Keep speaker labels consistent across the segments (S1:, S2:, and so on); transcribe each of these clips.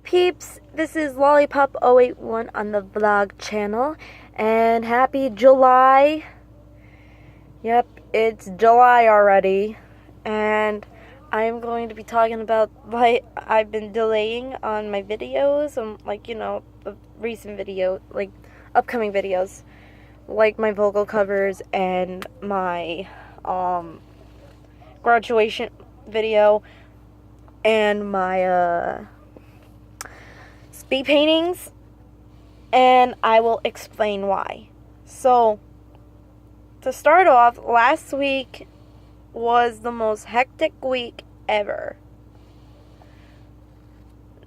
S1: peeps, this is Lollipop081 on the vlog channel, and happy July. Yep, it's July already, and I'm going to be talking about why I've been delaying on my videos, recent video, upcoming videos, like my vocal covers and my graduation video and my speed paintings, and I will explain why. So, to start off, last week was the most hectic week ever.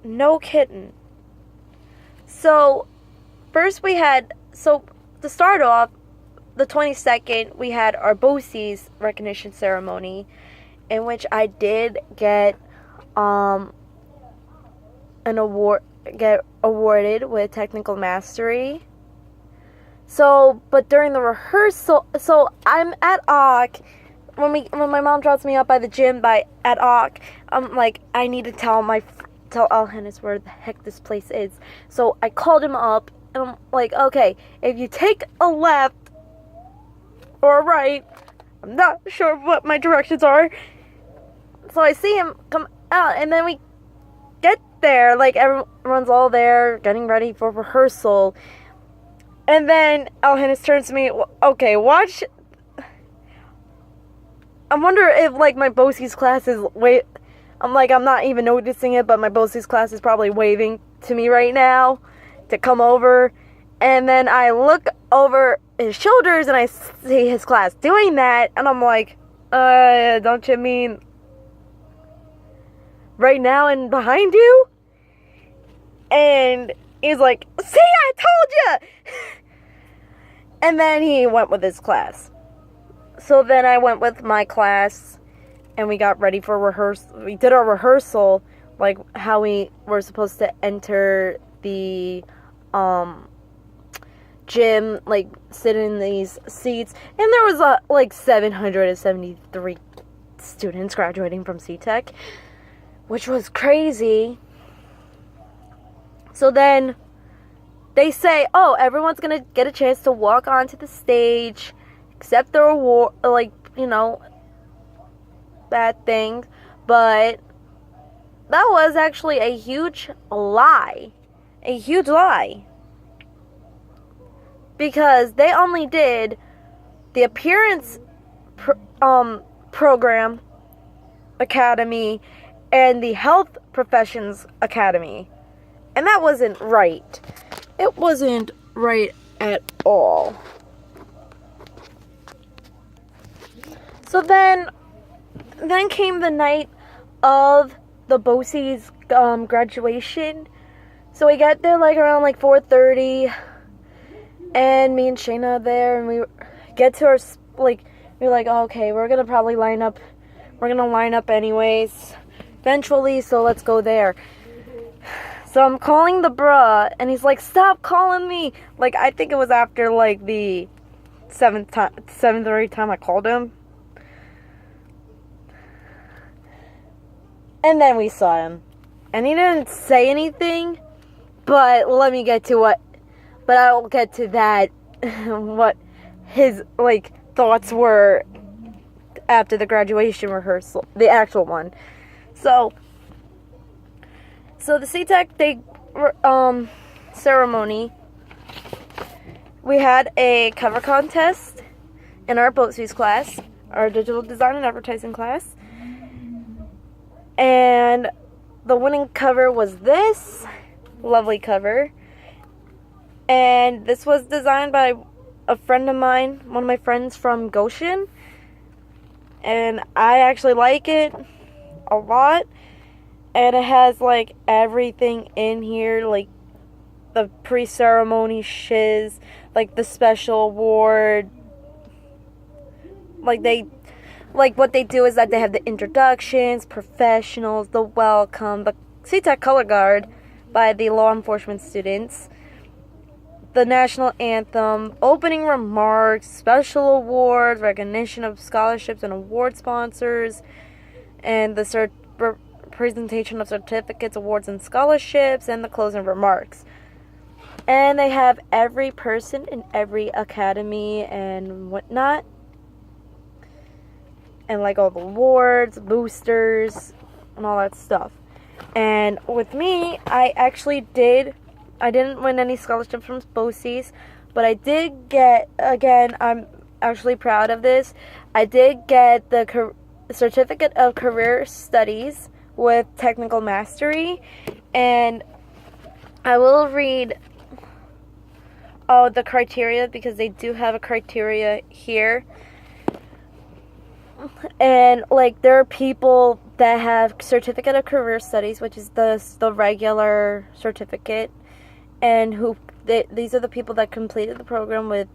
S1: No kidding. So, first to start off, the 22nd, we had our BOCES recognition ceremony, in which I did get awarded with technical mastery. But during the rehearsal, so I'm at AUK. When my mom drops me up by the gym at AUK, I'm like, I need to tell Alhennis where the heck this place is. So I called him up, and I'm like, okay, if you take a left or a right, I'm not sure what my directions are. So I see him come out, and then we get there, everyone's all there, getting ready for rehearsal. And then Alhennis turns to me, okay, watch. I wonder if, my BOCES class is I'm not even noticing it, but my BOCES class is probably waving to me right now to come over. And then I look over his shoulders, and I see his class doing that, and I'm like, don't you mean right now and behind you? And he's like, see, I told you! And then he went with his class. So then I went with my class, and we got ready for rehearsal. We did our rehearsal, how we were supposed to enter the gym, sit in these seats. And there was 773 students graduating from CTech, which was crazy. So then they say, oh, everyone's going to get a chance to walk onto the stage, accept their award, that thing. But that was actually a huge lie. A huge lie. Because they only did the appearance program academy and the health professions academy. And that wasn't right. It wasn't right at all. So then came the night of the BOCES graduation. So we get there around 4:30, and me and Shayna are there, and we get to our we're like, oh, okay, we're gonna probably line up. We're gonna line up anyways, eventually. So let's go there. So I'm calling the bruh, and he's like, stop calling me. I think it was after, the seventh or eighth time I called him. And then we saw him. And he didn't say anything, but let me get to but I will get to that, what his, thoughts were after the graduation rehearsal, the actual one. So the CTech ceremony, we had a cover contest in our BOCES class, our digital design and advertising class, and the winning cover was this lovely cover, and this was designed by a friend of mine, one of my friends from Goshen, and I actually like it a lot. And it has, everything in here, the pre-ceremony shiz, the special award. What they do is that they have the introductions, professionals, the welcome, the CTech color guard by the law enforcement students, the national anthem, opening remarks, special awards, recognition of scholarships and award sponsors, and the presentation of certificates, awards, and scholarships, and the closing remarks. And they have every person in every academy and whatnot. And like all the awards, boosters, and all that stuff. And with me, I didn't win any scholarships from BOCES, but I did get, again, I'm actually proud of this, I did get the Certificate of Career Studies with Technical Mastery. And I will read the criteria, because they do have a criteria here. And like, there are people that have Certificate of Career Studies, which is the regular certificate, and these are the people that completed the program with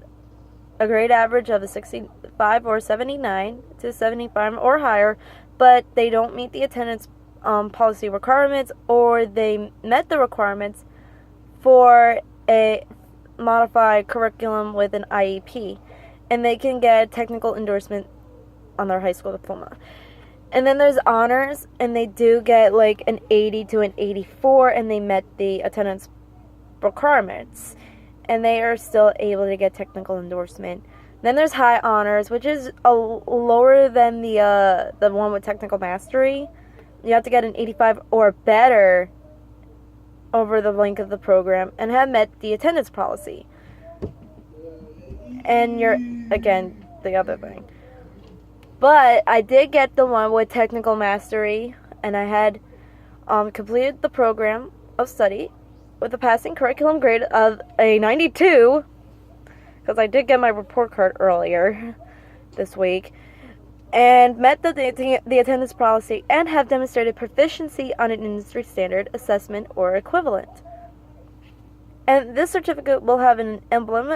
S1: a grade average of a 65 or 79 to 75 or higher, but they don't meet the attendance policy requirements, or they met the requirements for a modified curriculum with an IEP, and they can get technical endorsement on their high school diploma. And then there's honors, and they do get like an 80 to an 84, and they met the attendance requirements, and they are still able to get technical endorsement. Then there's high honors, which is lower than the one with technical mastery. You have to get an 85 or better over the length of the program and have met the attendance policy. And you're, again, the other thing. But I did get the one with technical mastery, and I had completed the program of study with a passing curriculum grade of a 92, because I did get my report card earlier this week, and met the attendance policy, and have demonstrated proficiency on an industry standard assessment or equivalent. And this certificate will have an emblem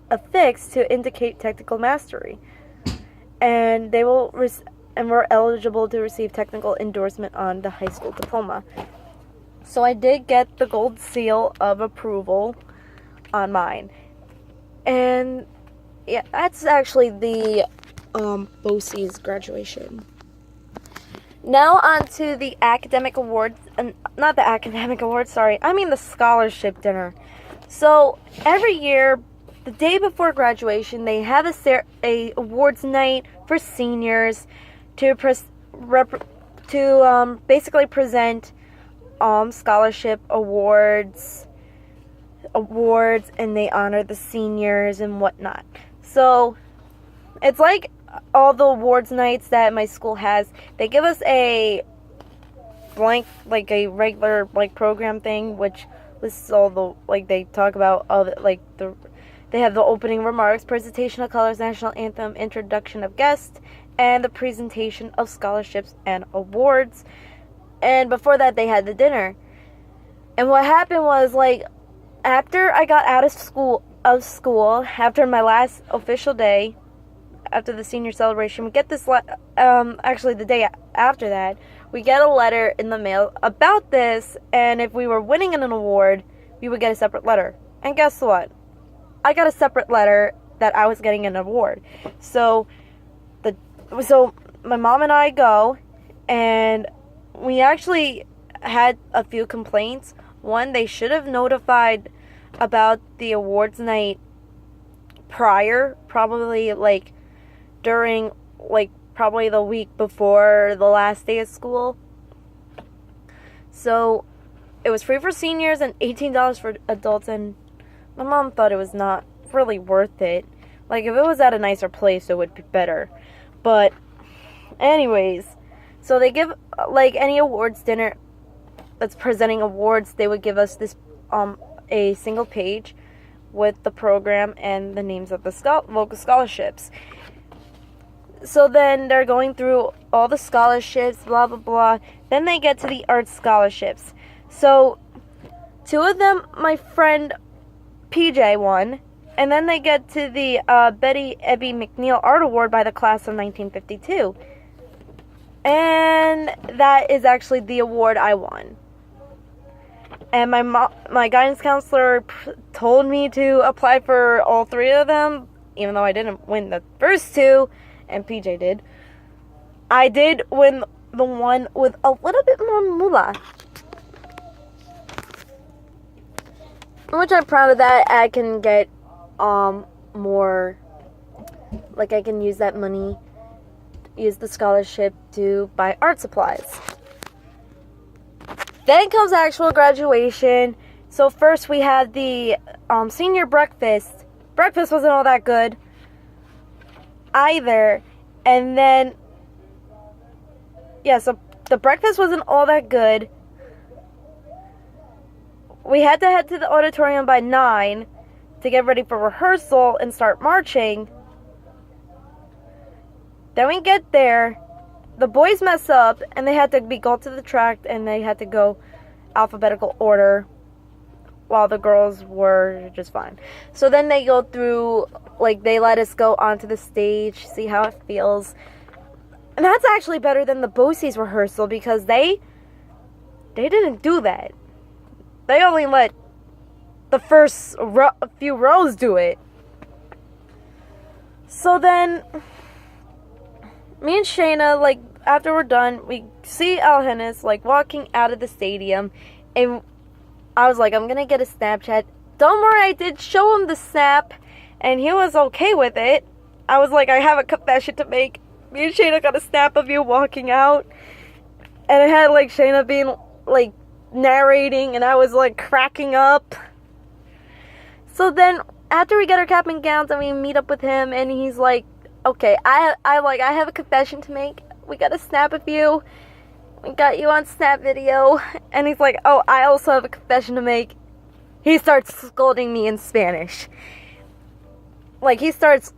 S1: affixed to indicate technical mastery. And we're eligible to receive technical endorsement on the high school diploma. So I did get the gold seal of approval on mine. And yeah, that's actually the BOCES graduation. Now on to the academic awards, not the academic awards, sorry, I mean the scholarship dinner. So every year, the day before graduation, they have a awards night for seniors to basically present scholarship awards, and they honor the seniors and whatnot. So it's like all the awards nights that my school has. They give us a blank, like a regular program thing, which lists all the they talk about all the They have the opening remarks, presentation of colors, national anthem, introduction of guests, and the presentation of scholarships and awards. And before that, they had the dinner. And what happened was, after I got out of school, after my last official day, after the senior celebration, we get this, actually the day after that, we get a letter in the mail about this, and if we were winning an award, we would get a separate letter. And guess what? I got a separate letter that I was getting an award. So my mom and I go, and we actually had a few complaints. One, they should have notified about the awards night prior, probably during probably the week before the last day of school. So it was free for seniors and $18 for adults, and my mom thought it was not really worth it. If it was at a nicer place, it would be better. But anyways, so they give any awards dinner that's presenting awards, they would give us this a single page with the program and the names of the local scholarships. So then they're going through all the scholarships, blah blah blah. Then they get to the art scholarships. So two of them, my friend PJ won, and then they get to the Betty Ebby McNeil Art Award by the class of 1952. And that is actually the award I won. And my guidance counselor told me to apply for all three of them, even though I didn't win the first two, and PJ did. I did win the one with a little bit more moolah. Which I'm proud of that. I can get more, like I can use that money, use the scholarship to buy art supplies. Then comes actual graduation. So first we had the senior breakfast. Breakfast wasn't all that good either. And then, yeah, so the breakfast wasn't all that good. We had to head to the auditorium by 9 to get ready for rehearsal and start marching. Then we get there. The boys mess up, and they had to go to the track, and they had to go alphabetical order, while the girls were just fine. So then they go through, like, they let us go onto the stage, see how it feels. And that's actually better than the BOCES rehearsal, because they didn't do that. They only let the first few rows do it. So then, me and Shayna, like, after we're done, we see Alhenis, like, walking out of the stadium, and I was like, I'm gonna get a Snapchat. Don't worry, I did show him the snap, and he was okay with it. I was like, I have a confession to make. Me and Shayna got a snap of you walking out, and it had, like, Shayna being, like, narrating, and I was, like, cracking up. So then, after we get our cap and gowns, and we meet up with him, and he's like, okay, I have a confession to make. We got a snap of you. We got you on Snap video. And he's like, oh, I also have a confession to make. He starts scolding me in Spanish. Like, he starts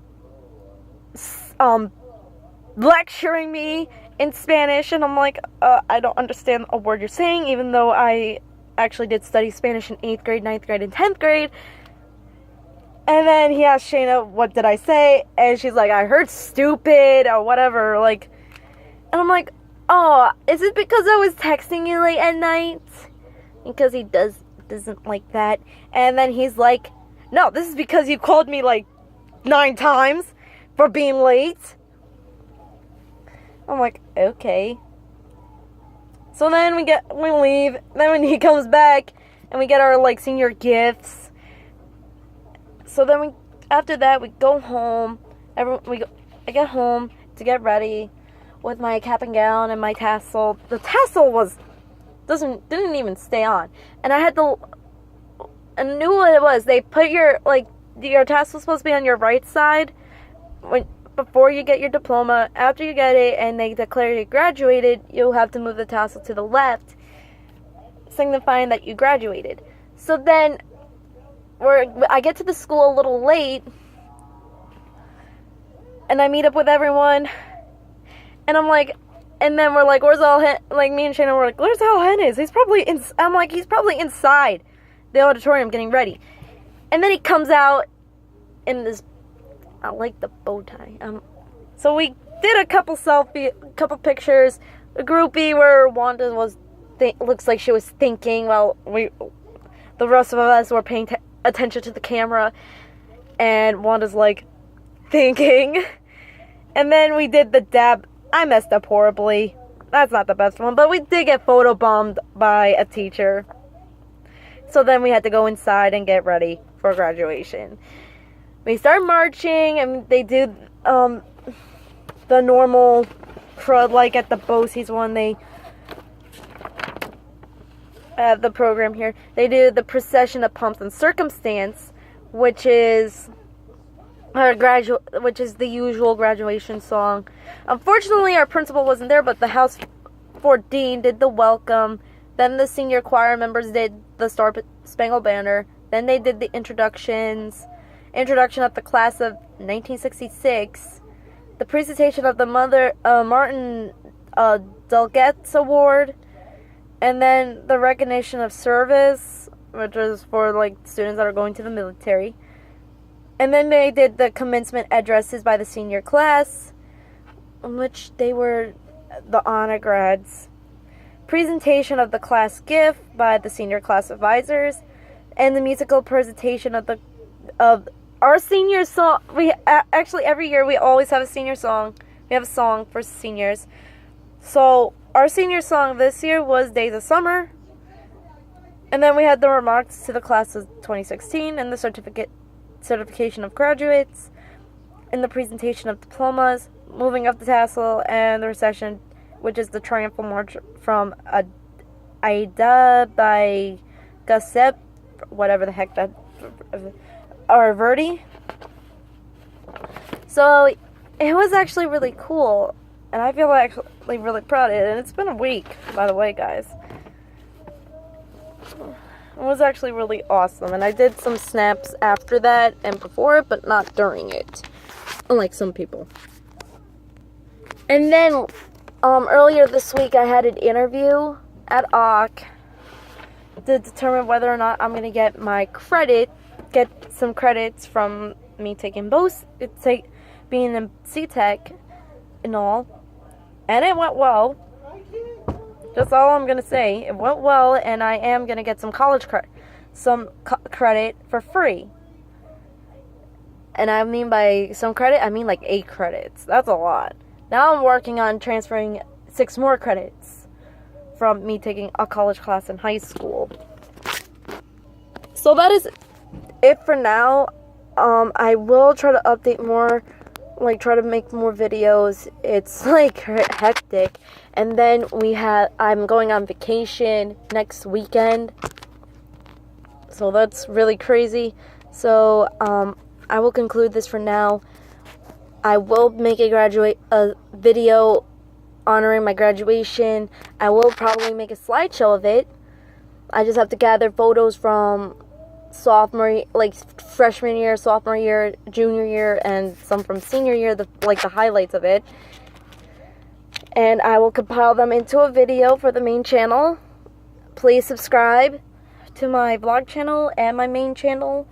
S1: lecturing me in Spanish, and I'm like, I don't understand a word you're saying, even though I actually did study Spanish in 8th grade, 9th grade, and 10th grade. And then he asked Shayna, what did I say? And she's like, I heard stupid, or whatever, like, and I'm like, oh, is it because I was texting you late at night? Because he doesn't like that. And then he's like, no, this is because you called me, like, 9 times for being late. I'm like, okay. So then we leave. Then when he comes back, and we get our, like, senior gifts. So then after that, we go home. I get home to get ready with my cap and gown and my tassel. The tassel didn't even stay on. And I knew what it was. They put your tassel's supposed to be on your right side before you get your diploma. After you get it and they declare you graduated, you'll have to move the tassel to the left, signifying that you graduated. So then I get to the school a little late, and I meet up with everyone, and I'm like, and then we're like, where's like, me and Shayna were like, where's Alhenis? He's probably he's probably inside the auditorium getting ready. And then he comes out in this, I like the bow tie. So we did a couple pictures, a groupie where Wanda looks like she was thinking while the rest of us were paying attention to the camera, and Wanda's like thinking. And then we did the dab. I messed up horribly. That's not the best one, but we did get photobombed by a teacher. So then we had to go inside and get ready for graduation. We start marching, and they do the normal crud, like at the BOCES one. They the program here. They do the procession of pomp and circumstance, which is the usual graduation song. Unfortunately, our principal wasn't there, but the House 14 did the welcome. Then the senior choir members did the Star Spangled Banner. Then they did the introduction of the class of 1966, the presentation of the Martin Delgetz Award, and then the recognition of service, which is for, like, students that are going to the military. And then they did the commencement addresses by the senior class, in which they were the honor grads. Presentation of the class gift by the senior class advisors, and the musical presentation of our senior song. We actually every year we always have a senior song. We have a song for seniors. So our senior song this year was Days of Summer. And then we had the remarks to the class of 2016 and the certification of graduates, and the presentation of diplomas, moving of the tassel, and the recession, which is the triumphal march from Aida by Giuseppe, whatever the heck that, or Verdi. So it was actually really cool, and I feel actually really proud of it. And it's been a week, by the way, guys. It was actually really awesome, and I did some snaps after that and before it, but not during it, unlike some people. And then earlier this week, I had an interview at AUK to determine whether or not I'm gonna get some credits from me taking both, being in C-Tech and all, and it went well. That's all I'm gonna say. It went well, and I am gonna get some college credit for free. And I mean by some credit, I mean like 8 credits. That's a lot. Now I'm working on transferring 6 more credits from me taking a college class in high school. So that is it for now. I will try to update more, try to make more videos. It's hectic. And then I'm going on vacation next weekend. So that's really crazy. So I will conclude this for now. I will make a video honoring my graduation. I will probably make a slideshow of it. I just have to gather photos from freshman year, sophomore year, junior year, and some from senior year, the highlights of it. And I will compile them into a video for the main channel. Please subscribe to my vlog channel and my main channel.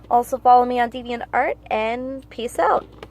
S1: Also follow me on DeviantArt, and peace out.